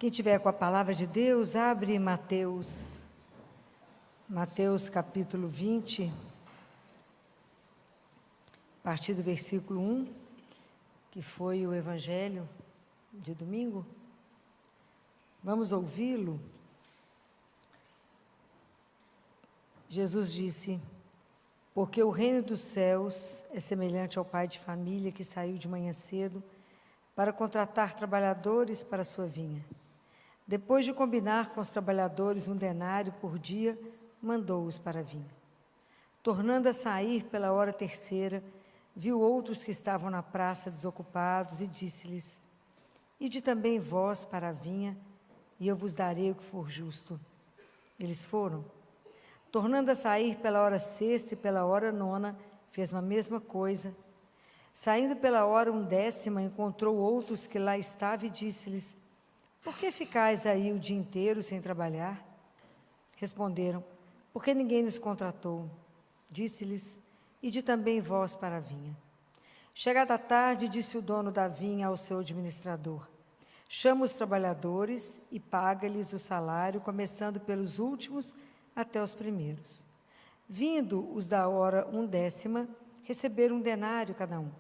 Quem tiver com a palavra de Deus, abre Mateus capítulo 20, a partir do versículo 1, que foi o evangelho de domingo. Vamos ouvi-lo. Jesus disse: porque o reino dos céus é semelhante ao pai de família que saiu de manhã cedo para contratar trabalhadores para a sua vinha. Depois de combinar com os trabalhadores 1 denário por dia, mandou-os para a vinha. Tornando a sair pela hora terceira, viu outros que estavam na praça desocupados e disse-lhes: ide também vós para a vinha, e eu vos darei o que for justo. Eles foram. Tornando a sair pela hora sexta e pela hora nona, fez a mesma coisa. Saindo pela hora 1ª, encontrou outros que lá estavam e disse-lhes: por que ficais aí o dia inteiro sem trabalhar? Responderam: porque ninguém nos contratou. Disse-lhes: ide também vós para a vinha. Chegada a tarde, disse o dono da vinha ao seu administrador: chama os trabalhadores e paga-lhes o salário, começando pelos últimos até os primeiros. Vindo os da hora 1ª, receberam 1 denário cada um.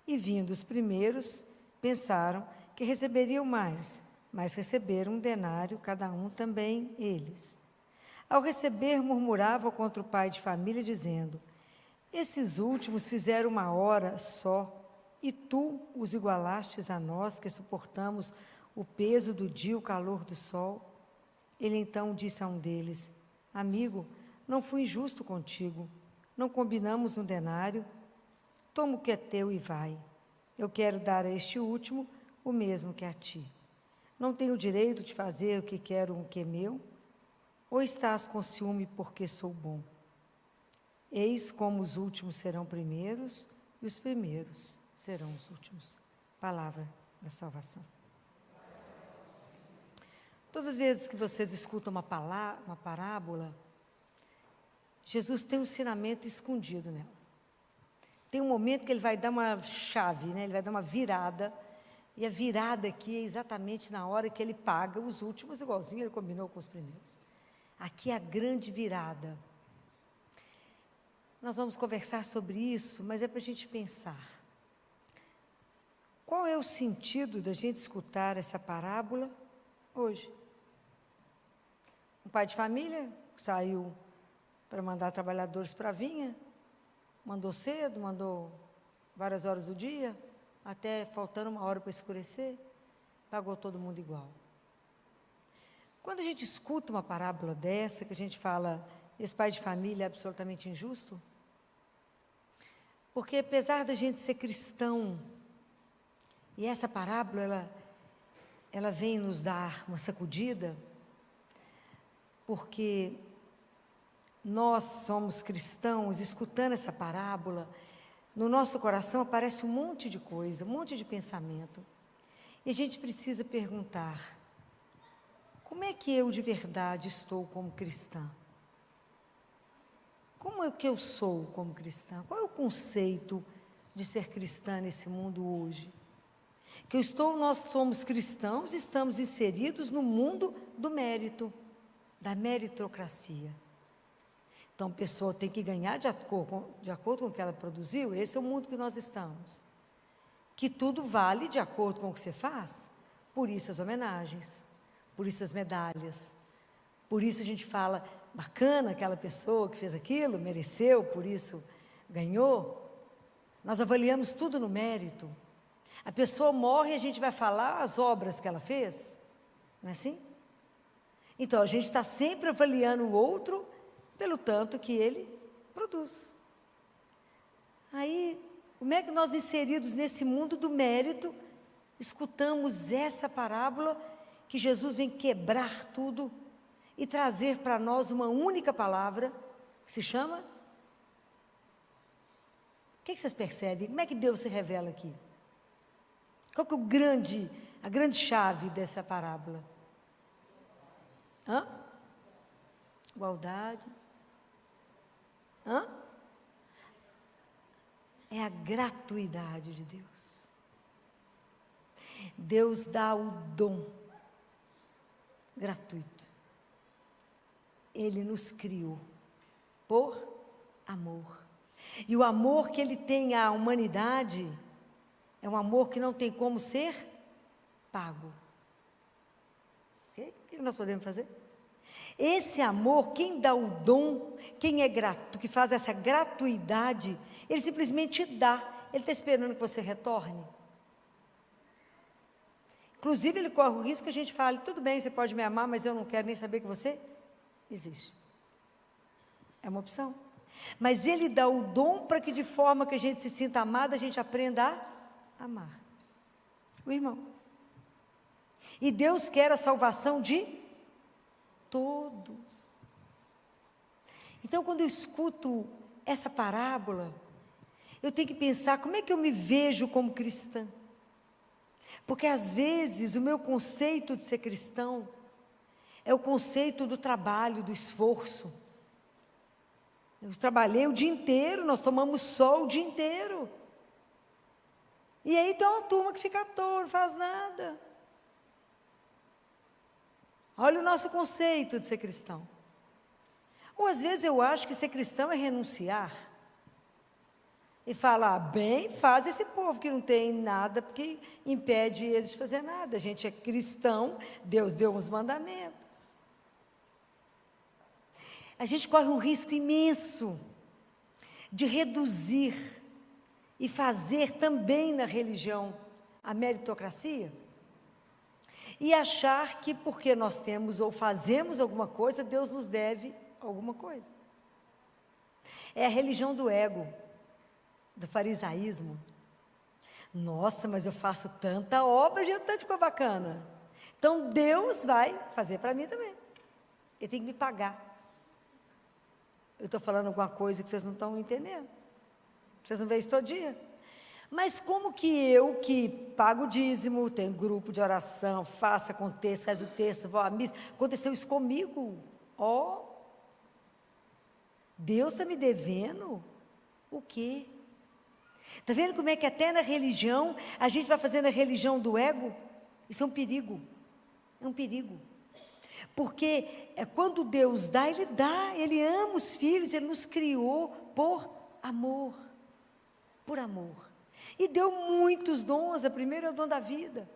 E vindo os primeiros, pensaram que receberiam mais, mas receberam 1 denário cada um também eles. Ao receber, murmuravam contra o pai de família, dizendo: esses últimos fizeram 1 hora só, e tu os igualastes a nós, que suportamos o peso do dia e o calor do sol. Ele então disse a um deles: amigo, não fui injusto contigo. Não combinamos 1 denário? Toma o que é teu e vai. Eu quero dar a este último o mesmo que a ti. Não tenho o direito de fazer o que quero o que é meu? Ou estás com ciúme porque sou bom? Eis como os últimos serão primeiros e os primeiros serão os últimos. Palavra da salvação. Todas as vezes que vocês escutam uma parábola, Jesus tem um ensinamento escondido nela. Tem um momento que ele vai dar uma chave, né? Ele vai dar uma virada, e a virada aqui é exatamente na hora que ele paga os últimos, igualzinho ele combinou com os primeiros. Aqui é a grande virada. Nós vamos conversar sobre isso, mas é para a gente pensar. Qual é o sentido da gente escutar essa parábola hoje? Um pai de família saiu para mandar trabalhadores para a vinha, mandou cedo, mandou várias horas do dia, até faltando 1 hora para escurecer, pagou todo mundo igual. Quando a gente escuta uma parábola dessa, que a gente fala, esse pai de família é absolutamente injusto, porque apesar da gente ser cristão, e essa parábola, ela vem nos dar uma sacudida, porque nós somos cristãos, escutando essa parábola, no nosso coração aparece um monte de coisa, um monte de pensamento. E a gente precisa perguntar: como é que eu de verdade estou como cristã? Como é que eu sou como cristã? Qual é o conceito de ser cristã nesse mundo hoje? Nós somos cristãos, estamos inseridos no mundo do mérito, da meritocracia. Então, a pessoa tem que ganhar de acordo com o que ela produziu. Esse é o mundo que nós estamos. Que tudo vale de acordo com o que você faz. Por isso as homenagens, por isso as medalhas. Por isso a gente fala, bacana aquela pessoa que fez aquilo, mereceu, por isso ganhou. Nós avaliamos tudo no mérito. A pessoa morre e a gente vai falar as obras que ela fez. Não é assim? Então, a gente está sempre avaliando o outro pelo tanto que ele produz. Aí, como é que nós, inseridos nesse mundo do mérito, escutamos essa parábola que Jesus vem quebrar tudo e trazer para nós uma única palavra, que se chama? O que vocês percebem? Como é que Deus se revela aqui? Qual que é a grande chave dessa parábola? Igualdade. É a gratuidade de Deus. Deus dá o dom gratuito. Ele nos criou por amor. E o amor que Ele tem à humanidade é um amor que não tem como ser pago. Okay? O que nós podemos fazer? Esse amor, quem dá o dom, quem é grato, que faz essa gratuidade, Ele simplesmente dá. Ele está esperando que você retorne. Inclusive, Ele corre o risco que a gente fale, tudo bem, você pode me amar, mas eu não quero nem saber que você existe. É uma opção. Mas Ele dá o dom para que, de forma que a gente se sinta amada, a gente aprenda a amar o irmão. E Deus quer a salvação de todos. Então, quando eu escuto essa parábola, eu tenho que pensar, como é que eu me vejo como cristã? Porque às vezes o meu conceito de ser cristão é o conceito do trabalho, do esforço. Eu trabalhei o dia inteiro, nós tomamos sol o dia inteiro. E aí tem uma turma que fica à toa, não faz nada. Olha o nosso conceito de ser cristão. Ou às vezes eu acho que ser cristão é renunciar. E falar, bem, faz esse povo que não tem nada, porque impede eles de fazer nada. A gente é cristão, Deus deu uns mandamentos. A gente corre um risco imenso de reduzir e fazer também na religião a meritocracia e achar que porque nós temos ou fazemos alguma coisa, Deus nos deve alguma coisa. É a religião do ego, do farisaísmo. Nossa, mas eu faço tanta obra, gente, tanta coisa bacana. Então Deus vai fazer para mim também. Ele tem que me pagar. Eu estou falando alguma coisa que vocês não estão entendendo. Vocês não veem isso todo dia. Mas como que eu, que pago o dízimo, tenho grupo de oração, faço, aconteça, rezo o texto, vou à missa, aconteceu isso comigo? Ó, Deus está me devendo o quê? Está vendo como é que até na religião, a gente vai fazendo a religião do ego? Isso é um perigo. É um perigo. Porque quando Deus dá, Ele ama os filhos, Ele nos criou por amor, e deu muitos dons, o primeiro é o dom da vida,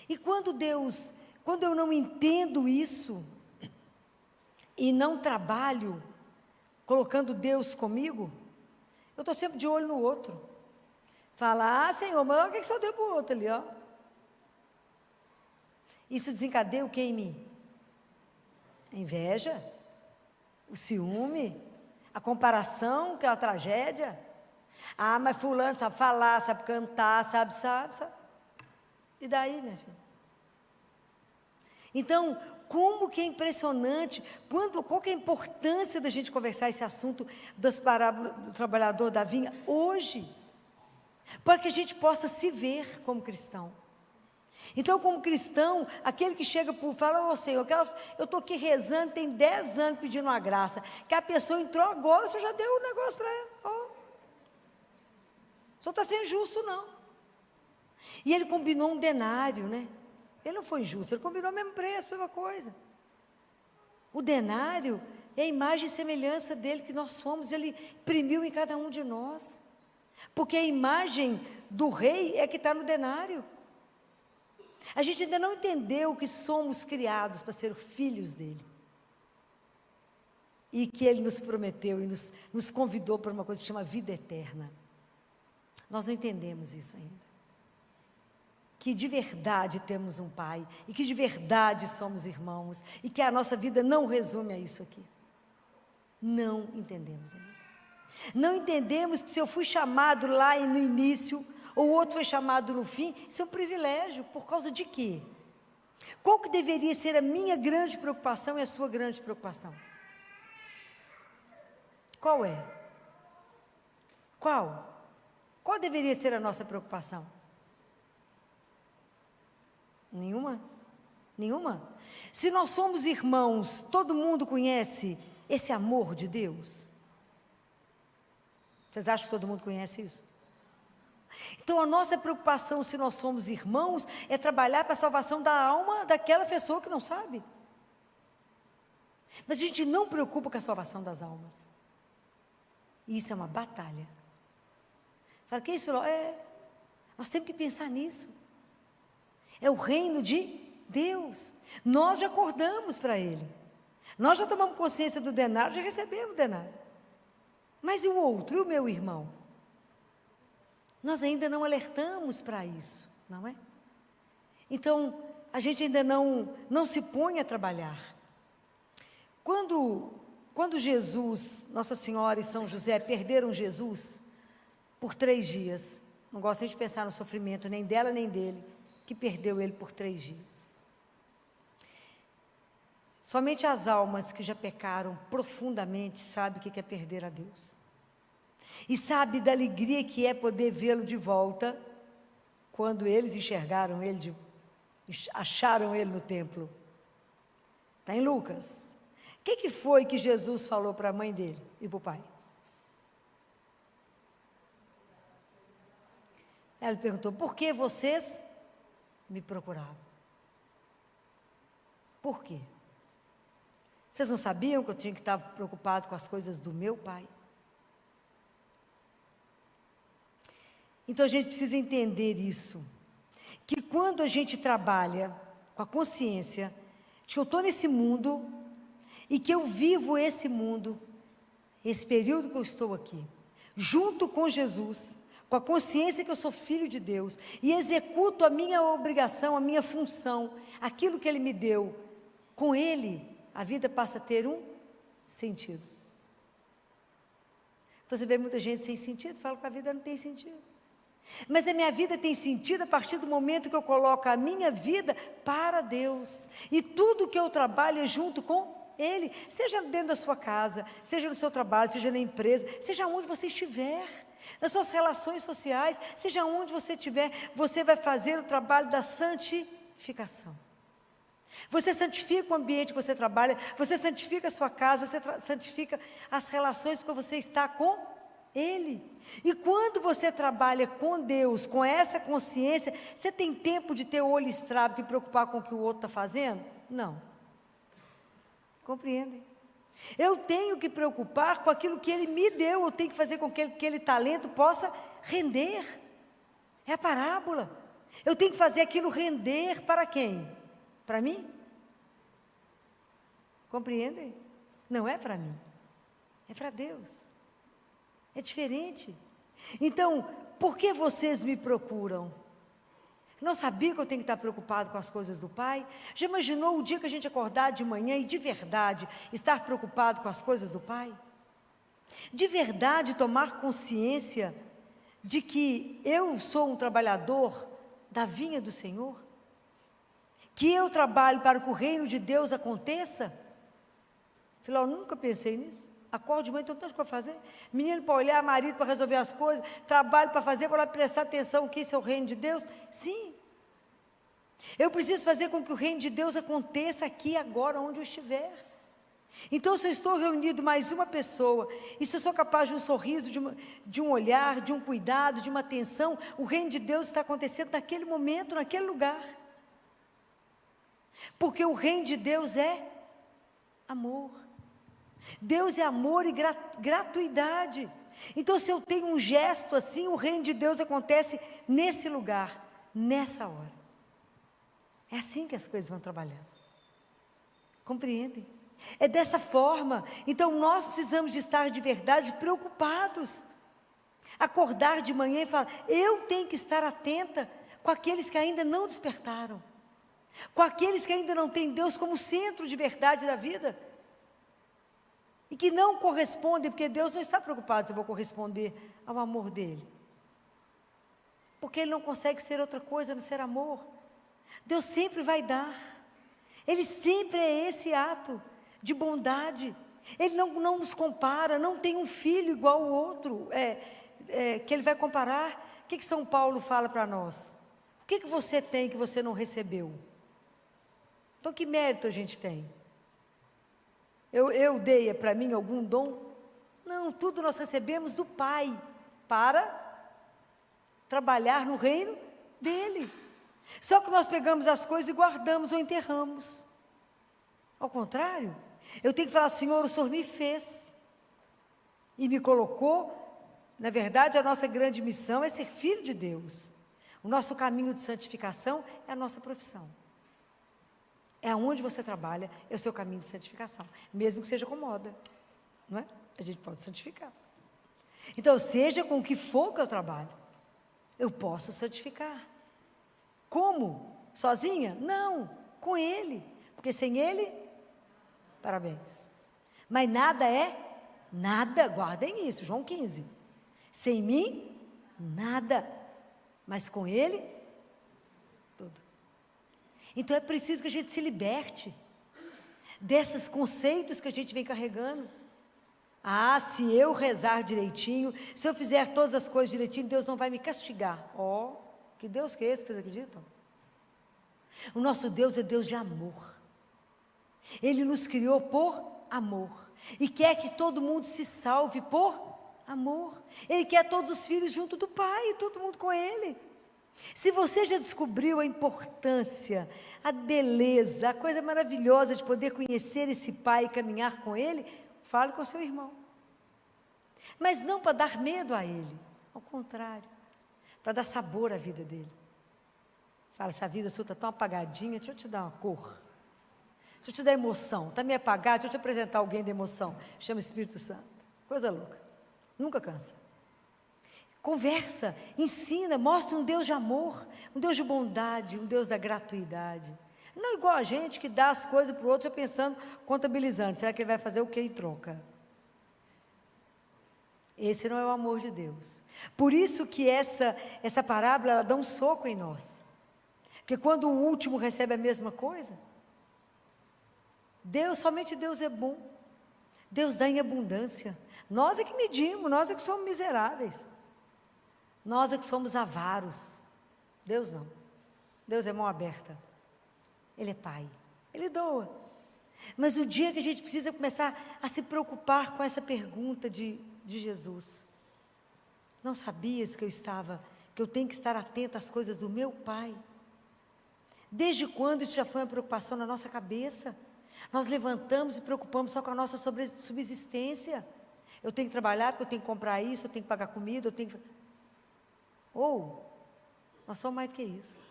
e quando eu não entendo isso, e não trabalho, colocando Deus comigo, eu estou sempre de olho no outro, fala, Senhor, mas olha o que só deu para o outro ali, ó. Isso desencadeia o que em mim? A inveja, o ciúme, a comparação, que é uma tragédia. Mas fulano sabe falar, sabe cantar, sabe. E daí, minha filha? Então, como que é impressionante, qual que é a importância da gente conversar esse assunto das parábolas do trabalhador da vinha hoje? Para que a gente possa se ver como cristão. Então, como cristão, aquele que chega e fala, Senhor, eu estou aqui rezando, tem 10 anos pedindo uma graça, que a pessoa entrou agora, o Senhor já deu um negócio para ela. O Senhor está sendo injusto, não. E ele combinou um denário, né? Ele não foi injusto, ele combinou o mesmo preço, a mesma coisa. O denário é a imagem e semelhança dele que nós somos, ele imprimiu em cada um de nós. Porque a imagem do rei é que está no denário. A gente ainda não entendeu que somos criados para ser filhos dele. E que ele nos prometeu e nos convidou para uma coisa que chama vida eterna. Nós não entendemos isso ainda. Que de verdade temos um Pai, e que de verdade somos irmãos, e que a nossa vida não resume a isso aqui. Não entendemos ainda. Não entendemos que se eu fui chamado lá no início, ou o outro foi chamado no fim, isso é um privilégio, por causa de quê? Qual que deveria ser a minha grande preocupação e a sua grande preocupação? Qual é? Qual? Qual deveria ser a nossa preocupação? Nenhuma? Nenhuma? Se nós somos irmãos, todo mundo conhece esse amor de Deus? Vocês acham que todo mundo conhece isso? Então a nossa preocupação, se nós somos irmãos, é trabalhar para a salvação da alma daquela pessoa que não sabe. Mas a gente não preocupa com a salvação das almas. E isso é uma batalha. Fala, que isso? Nós temos que pensar nisso. É o reino de Deus. Nós já acordamos para Ele. Nós já tomamos consciência do denário, já recebemos o denário. Mas e o outro, e o meu irmão? Nós ainda não alertamos para isso, não é? Então, a gente ainda não se põe a trabalhar. Quando Jesus, Nossa Senhora e São José perderam Jesus por 3 dias, não gosto nem de pensar no sofrimento, nem dela nem dele, que perdeu ele por 3 dias. Somente as almas que já pecaram profundamente sabem o que é perder a Deus. E sabe da alegria que é poder vê-lo de volta, quando eles enxergaram ele, acharam ele no templo. Está em Lucas. O que foi que Jesus falou para a mãe dele e para o pai? Ela perguntou, por que vocês me procuravam? Por quê? Vocês não sabiam que eu tinha que estar preocupado com as coisas do meu pai? Então a gente precisa entender isso, que quando a gente trabalha com a consciência de que eu estou nesse mundo e que eu vivo esse mundo, esse período que eu estou aqui, junto com Jesus, com a consciência que eu sou filho de Deus e executo a minha obrigação, a minha função, aquilo que Ele me deu, com Ele, a vida passa a ter um sentido. Então você vê muita gente sem sentido, fala que a vida não tem sentido. Mas a minha vida tem sentido a partir do momento que eu coloco a minha vida para Deus. E tudo que eu trabalho é junto com Ele. Seja dentro da sua casa, seja no seu trabalho, seja na empresa, seja onde você estiver. Nas suas relações sociais, seja onde você estiver, você vai fazer o trabalho da santificação. Você santifica o ambiente que você trabalha, você santifica a sua casa, você santifica as relações porque você está com Ele. E quando você trabalha com Deus, com essa consciência, você tem tempo de ter o olho estrábico e preocupar com o que o outro está fazendo? Não. Compreendem? Eu tenho que preocupar com aquilo que Ele me deu, eu tenho que fazer com que aquele talento possa render. É a parábola. Eu tenho que fazer aquilo render para quem? Para mim? Compreendem? Não é para mim, é para Deus. É diferente. Então, por que vocês me procuram? Não sabia que eu tenho que estar preocupado com as coisas do Pai? Já imaginou o dia que a gente acordar de manhã e de verdade estar preocupado com as coisas do Pai? De verdade tomar consciência de que eu sou um trabalhador da vinha do Senhor? Que eu trabalho para que o reino de Deus aconteça? Falei, eu nunca pensei nisso. Acordo de manhã, tem tanta coisa para fazer. Menino para olhar, marido para resolver as coisas, trabalho para fazer, vou lá prestar atenção que isso é o reino de Deus. Sim. Eu preciso fazer com que o reino de Deus aconteça aqui, agora, onde eu estiver. Então, se eu estou reunido mais uma pessoa, e se eu sou capaz de um sorriso, de um olhar, de um cuidado, de uma atenção, o reino de Deus está acontecendo naquele momento, naquele lugar. Porque o reino de Deus é amor. Deus é amor e gratuidade. Então, se eu tenho um gesto assim, o reino de Deus acontece nesse lugar, nessa hora. É assim que as coisas vão trabalhando. Compreendem? É dessa forma. Então, nós precisamos de estar de verdade preocupados. Acordar de manhã e falar, eu tenho que estar atenta com aqueles que ainda não despertaram, com aqueles que ainda não têm Deus como centro de verdade da vida. E que não correspondem, porque Deus não está preocupado se eu vou corresponder ao amor dEle. Porque Ele não consegue ser outra coisa a não ser amor. Deus sempre vai dar. Ele sempre é esse ato de bondade. Ele não nos compara, não tem um filho igual ao outro, que Ele vai comparar. O que São Paulo fala para nós? O que você tem que você não recebeu? Então, que mérito a gente tem? Eu dei para mim algum dom? Não, tudo nós recebemos do Pai, para trabalhar no reino dele. Só que nós pegamos as coisas e guardamos ou enterramos. Ao contrário, eu tenho que falar: Senhor, o Senhor me fez e me colocou. Na verdade, a nossa grande missão é ser filho de Deus. O nosso caminho de santificação é a nossa profissão. É aonde você trabalha, é o seu caminho de santificação, mesmo que seja com moda, não é? A gente pode santificar. Então, seja com o que for que eu trabalho, eu posso santificar. Como? Sozinha? Não, com Ele, porque sem Ele, parabéns. Mas nada é nada, guardem isso, João 15. Sem mim, nada, mas com Ele, tudo. Então é preciso que a gente se liberte desses conceitos que a gente vem carregando. Ah, se eu rezar direitinho, se eu fizer todas as coisas direitinho, Deus não vai me castigar. Oh, que Deus que é esse que vocês acreditam? O nosso Deus é Deus de amor. Ele nos criou por amor e quer que todo mundo se salve por amor. Ele quer todos os filhos junto do Pai, todo mundo com Ele. Se você já descobriu a importância, a beleza, a coisa maravilhosa de poder conhecer esse Pai e caminhar com Ele, fale com seu irmão. Mas não para dar medo a Ele, ao contrário, para dar sabor à vida dele. Fala: essa vida sua está tão apagadinha, deixa eu te dar uma cor, deixa eu te dar emoção, está meio apagado, deixa eu te apresentar alguém de emoção, chama Espírito Santo, coisa louca, nunca cansa. Conversa, ensina, mostra um Deus de amor, um Deus de bondade, um Deus da gratuidade. Não igual a gente que dá as coisas para o outro já pensando, contabilizando, será que ele vai fazer o que em troca? Esse não é o amor de Deus. Por isso que essa parábola, ela dá um soco em nós. Porque quando o último recebe a mesma coisa, somente Deus é bom. Deus dá em abundância. Nós é que medimos, nós é que somos miseráveis. Nós é que somos avaros. Deus não. Deus é mão aberta. Ele é Pai. Ele doa. Mas o dia que a gente precisa começar a se preocupar com essa pergunta de Jesus: não sabias que eu tenho que estar atento às coisas do meu Pai? Desde quando isso já foi uma preocupação na nossa cabeça? Nós levantamos e preocupamos só com a nossa subsistência. Eu tenho que trabalhar porque eu tenho que comprar isso, eu tenho que pagar comida, eu tenho que... nós somos mais do que isso.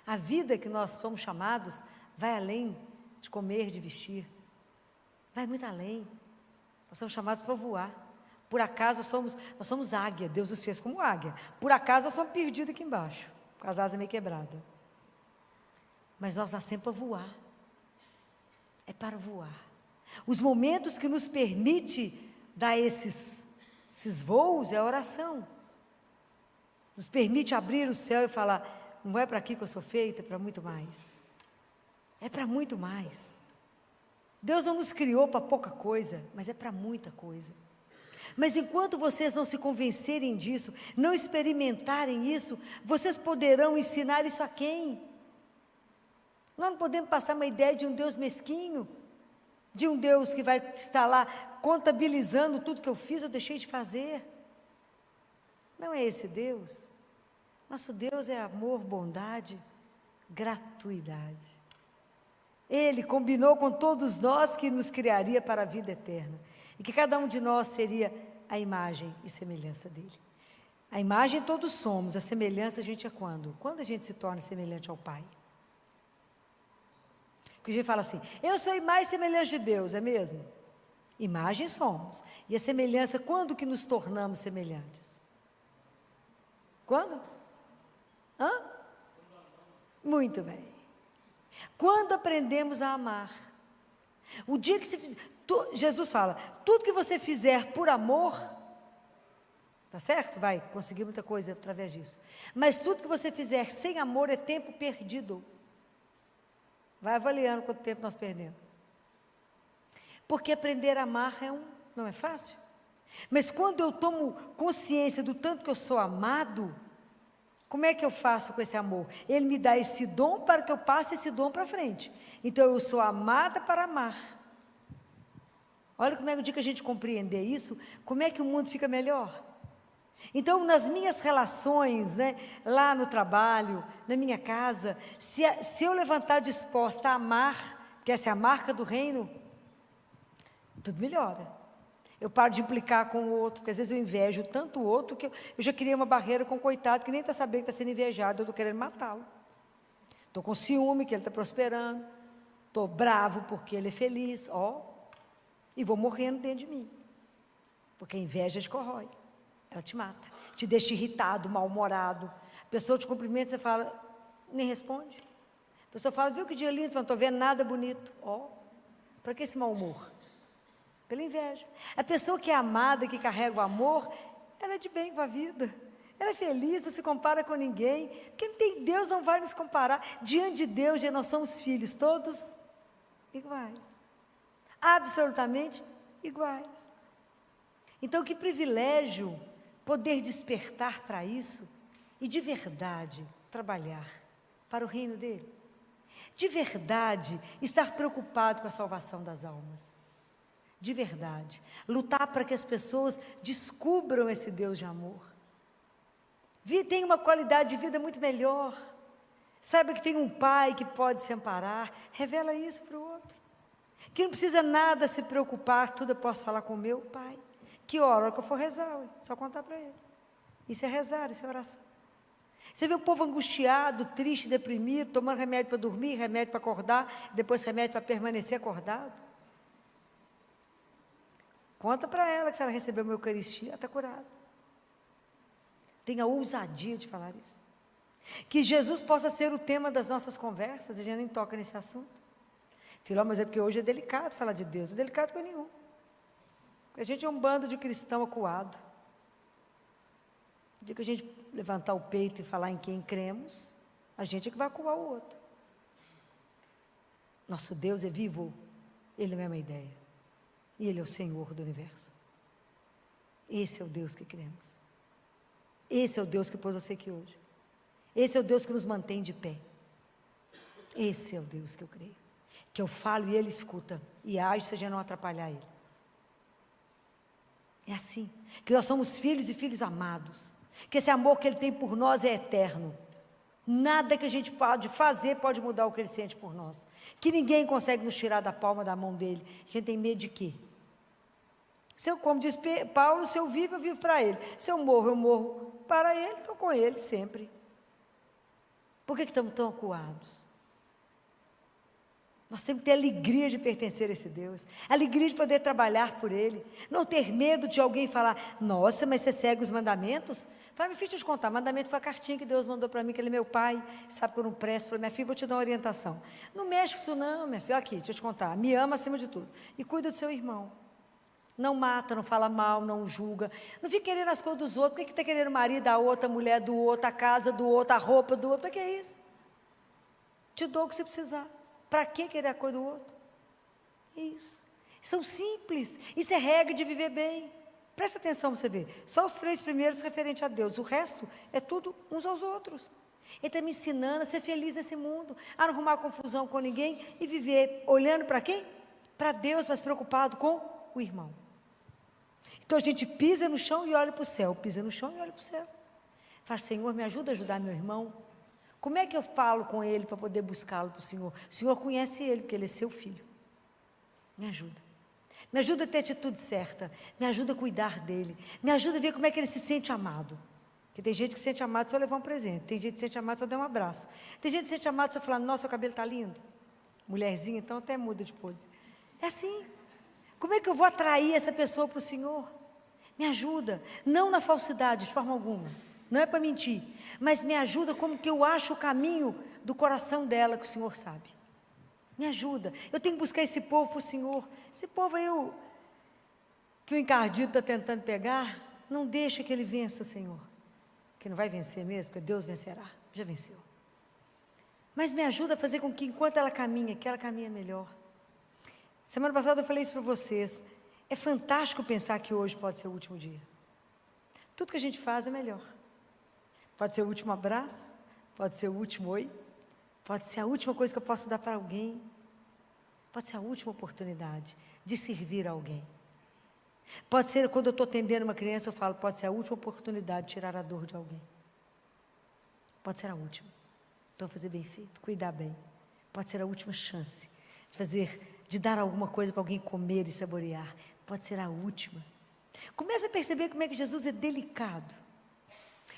A vida que nós somos chamados vai além de comer, de vestir. Vai muito além. Nós somos chamados para voar. Por acaso nós somos águia, Deus nos fez como águia. Por acaso nós somos perdidos aqui embaixo, com as asas meio quebradas. Mas nós nascemos para voar. É para voar. Os momentos que nos permite dar esses voos é a oração. Nos permite abrir o céu e falar: não é para aqui que eu sou feito, é para muito mais. É para muito mais. Deus não nos criou para pouca coisa, mas é para muita coisa. Mas enquanto vocês não se convencerem disso, não experimentarem isso, vocês poderão ensinar isso a quem? Nós não podemos passar uma ideia de um Deus mesquinho, de um Deus que vai estar lá contabilizando tudo que eu fiz ou deixei de fazer. Não é esse Deus. Nosso Deus é amor, bondade, gratuidade. Ele combinou com todos nós que nos criaria para a vida eterna e que cada um de nós seria a imagem e semelhança dele. A imagem todos somos, a semelhança a gente é quando? Quando a gente se torna semelhante ao Pai. Porque a gente fala assim: eu sou imagem e semelhança de Deus, é mesmo? Imagem somos. E a semelhança, quando que nos tornamos semelhantes? Quando? Muito bem. Quando aprendemos a amar. O dia que Jesus fala: tudo que você fizer por amor, tá certo? Vai conseguir muita coisa através disso. Mas tudo que você fizer sem amor é tempo perdido. Vai avaliando quanto tempo nós perdemos. Porque aprender a amar não é fácil. Mas quando eu tomo consciência do tanto que eu sou amado, como é que eu faço com esse amor? Ele me dá esse dom para que eu passe esse dom para frente. Então eu sou amada para amar. Olha como é que o dia que a gente compreender isso, como é que o mundo fica melhor? Então, nas minhas relações, né, lá no trabalho, na minha casa, se eu levantar disposta a amar, que essa é a marca do reino, tudo melhora. Eu paro de implicar com o outro, porque às vezes eu invejo tanto o outro, que eu já criei uma barreira com o coitado, que nem está sabendo que está sendo invejado, eu estou querendo matá-lo. Estou com ciúme, que ele está prosperando, estou bravo porque ele é feliz, e vou morrendo dentro de mim, porque a inveja te corrói, ela te mata, te deixa irritado, mal-humorado. A pessoa te cumprimenta, você fala, nem responde. A pessoa fala, viu que dia lindo, não estou vendo nada bonito. Para que esse mau humor? Pela inveja. A pessoa que é amada, que carrega o amor, ela é de bem com a vida, ela é feliz, não se compara com ninguém, porque não tem Deus, não vai nos comparar. Diante de Deus, nós somos filhos, todos iguais, absolutamente iguais. Então, que privilégio poder despertar para isso e de verdade trabalhar para o reino dele, de verdade estar preocupado com a salvação das almas, de verdade lutar para que as pessoas descubram esse Deus de amor, tenham uma qualidade de vida muito melhor, saiba que tem um pai que pode se amparar, revela isso para o outro, que não precisa nada se preocupar, tudo eu posso falar com o meu pai. Que hora que eu for rezar, só contar para ele. Isso é rezar, isso é oração. Você vê o povo angustiado, triste, deprimido, tomando remédio para dormir, remédio para acordar, depois remédio para permanecer acordado. Conta para ela que se ela receber uma Eucaristia, ela está curada. Tenha ousadia de falar isso. Que Jesus possa ser o tema das nossas conversas, a gente nem toca nesse assunto. Filó, mas é porque hoje é delicado falar de Deus, não é delicado com nenhum. Porque a gente é um bando de cristão acuado. No dia que a gente levantar o peito e falar em quem cremos, a gente é que vai acuar o outro. Nosso Deus é vivo, Ele não é uma ideia. E Ele é o Senhor do universo. Esse é o Deus que cremos. Esse é o Deus que pôs você aqui hoje. Esse é o Deus que nos mantém de pé. Esse é o Deus que eu creio. Que eu falo e Ele escuta e age se a gente não atrapalhar Ele. É assim, que nós somos filhos e filhos amados, que esse amor que Ele tem por nós é eterno, nada que a gente pode fazer pode mudar o que Ele sente por nós, que ninguém consegue nos tirar da palma da mão dEle. A gente tem medo de quê? Como diz Paulo, se eu vivo para Ele, se eu morro para Ele, estou com Ele sempre. Por que estamos tão acuados? Nós temos que ter alegria de pertencer a esse Deus, alegria de poder trabalhar por Ele, não ter medo de alguém falar, nossa, mas você segue os mandamentos? Fala, minha filha, deixa eu te contar, mandamento foi a cartinha que Deus mandou para mim, que Ele é meu pai, sabe que eu não presto. Falei, minha filha, vou te dar uma orientação, não mexe com isso não, minha filha, aqui, deixa eu te contar, me ama acima de tudo, e cuida do seu irmão, não mata, não fala mal, não julga, não fica querendo as coisas dos outros. Por que está querendo o marido da outra, a mulher do outro, a casa do outro, a roupa do outro? Para que é isso? Te dou o que você precisar. Para que querer a coisa do outro? Isso. São simples. Isso é regra de viver bem. Presta atenção para você ver. Só os 3 primeiros referentes a Deus. O resto é tudo uns aos outros. Ele está me ensinando a ser feliz nesse mundo, a não arrumar confusão com ninguém e viver olhando para quem? Para Deus, mas preocupado com o irmão. Então a gente pisa no chão e olha para o céu. Pisa no chão e olha para o céu. Fala, Senhor, me ajuda a ajudar meu irmão. Como é que eu falo com ele para poder buscá-lo para o Senhor? O Senhor conhece ele, porque ele é seu filho. Me ajuda. Me ajuda a ter a atitude certa. Me ajuda a cuidar dele. Me ajuda a ver como é que ele se sente amado. Porque tem gente que se sente amado só levar um presente. Tem gente que se sente amado só dar um abraço. Tem gente que se sente amado só falar, nossa, o cabelo está lindo. Mulherzinha, então até muda de pose. É assim. Como é que eu vou atrair essa pessoa para o Senhor? Me ajuda. Não na falsidade, de forma alguma. Não é para mentir, mas me ajuda como que eu acho o caminho do coração dela, que o Senhor sabe. Me ajuda. Eu tenho que buscar esse povo para o Senhor. Esse povo aí, que o encardido está tentando pegar, não deixa que ele vença, Senhor. Que não vai vencer mesmo, porque Deus vencerá. Já venceu. Mas me ajuda a fazer com que, enquanto ela caminha, que ela caminhe melhor. Semana passada eu falei isso para vocês. É fantástico pensar que hoje pode ser o último dia. Tudo que a gente faz é melhor. Pode ser o último abraço, pode ser o último oi, pode ser a última coisa que eu posso dar para alguém, pode ser a última oportunidade de servir a alguém. Pode ser quando eu estou atendendo uma criança, eu falo, pode ser a última oportunidade de tirar a dor de alguém. Pode ser a última. Então, fazer bem feito, cuidar bem. Pode ser a última chance de dar alguma coisa para alguém comer e saborear. Pode ser a última. Comece a perceber como é que Jesus é delicado.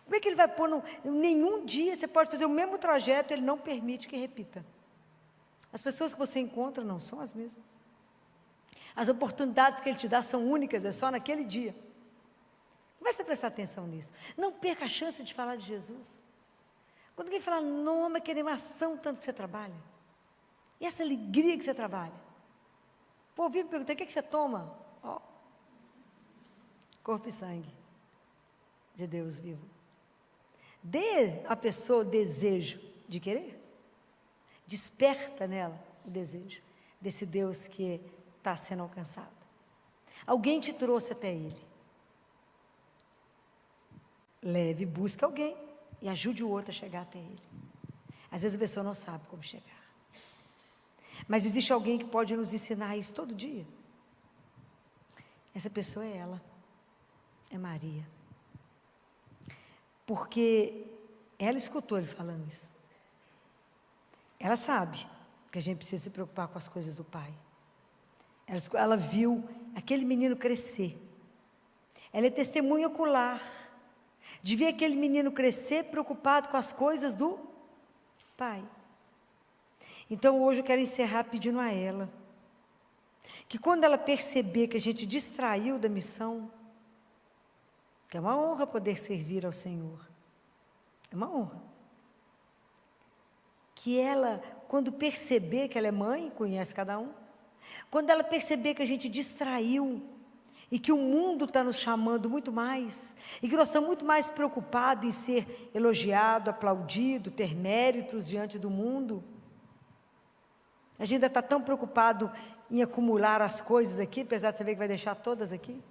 Como é que ele vai pôr, nenhum dia você pode fazer o mesmo trajeto, ele não permite que repita. As pessoas que você encontra não são as mesmas. As oportunidades que ele te dá são únicas, é só naquele dia. Comece a prestar atenção nisso. Não perca a chance de falar de Jesus. Quando alguém fala, não, mas que animação tanto que você trabalha. E essa alegria que você trabalha. Vou ouvir me perguntar, o que você toma? Oh, corpo e sangue de Deus vivo. Dê à pessoa o desejo de querer. Desperta nela o desejo desse Deus que está sendo alcançado. Alguém te trouxe até Ele. Leve, busque alguém e ajude o outro a chegar até Ele. Às vezes a pessoa não sabe como chegar. Mas existe alguém que pode nos ensinar isso todo dia. Essa pessoa é ela. É Maria. Porque ela escutou ele falando isso. Ela sabe que a gente precisa se preocupar com as coisas do Pai. Ela viu aquele menino crescer. Ela é testemunha ocular de ver aquele menino crescer preocupado com as coisas do Pai. Então hoje eu quero encerrar pedindo a ela que quando ela perceber que a gente distraiu da missão, que é uma honra poder servir ao Senhor, é uma honra, que ela, quando perceber que ela é mãe, conhece cada um, quando ela perceber que a gente distraiu e que o mundo está nos chamando muito mais, e que nós estamos muito mais preocupados em ser elogiado, aplaudido, ter méritos diante do mundo, a gente ainda está tão preocupado em acumular as coisas aqui, apesar de você ver que vai deixar todas aqui,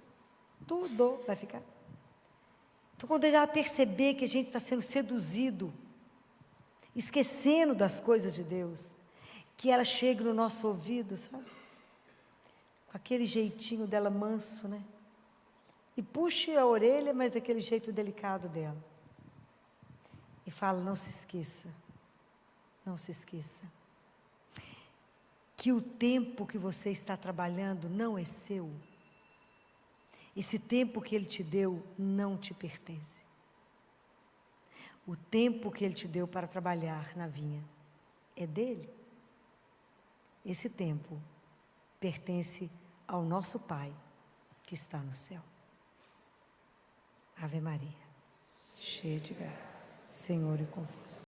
tudo vai ficar. Então, quando ela perceber que a gente está sendo seduzido, esquecendo das coisas de Deus, que ela chegue no nosso ouvido, sabe? Com aquele jeitinho dela manso, né? E puxe a orelha, mas daquele jeito delicado dela. E fala, não se esqueça, não se esqueça, que o tempo que você está trabalhando não é seu. Esse tempo que Ele te deu não te pertence. O tempo que Ele te deu para trabalhar na vinha é dele. Esse tempo pertence ao nosso Pai que está no céu. Ave Maria, cheia de graça, o Senhor é convosco.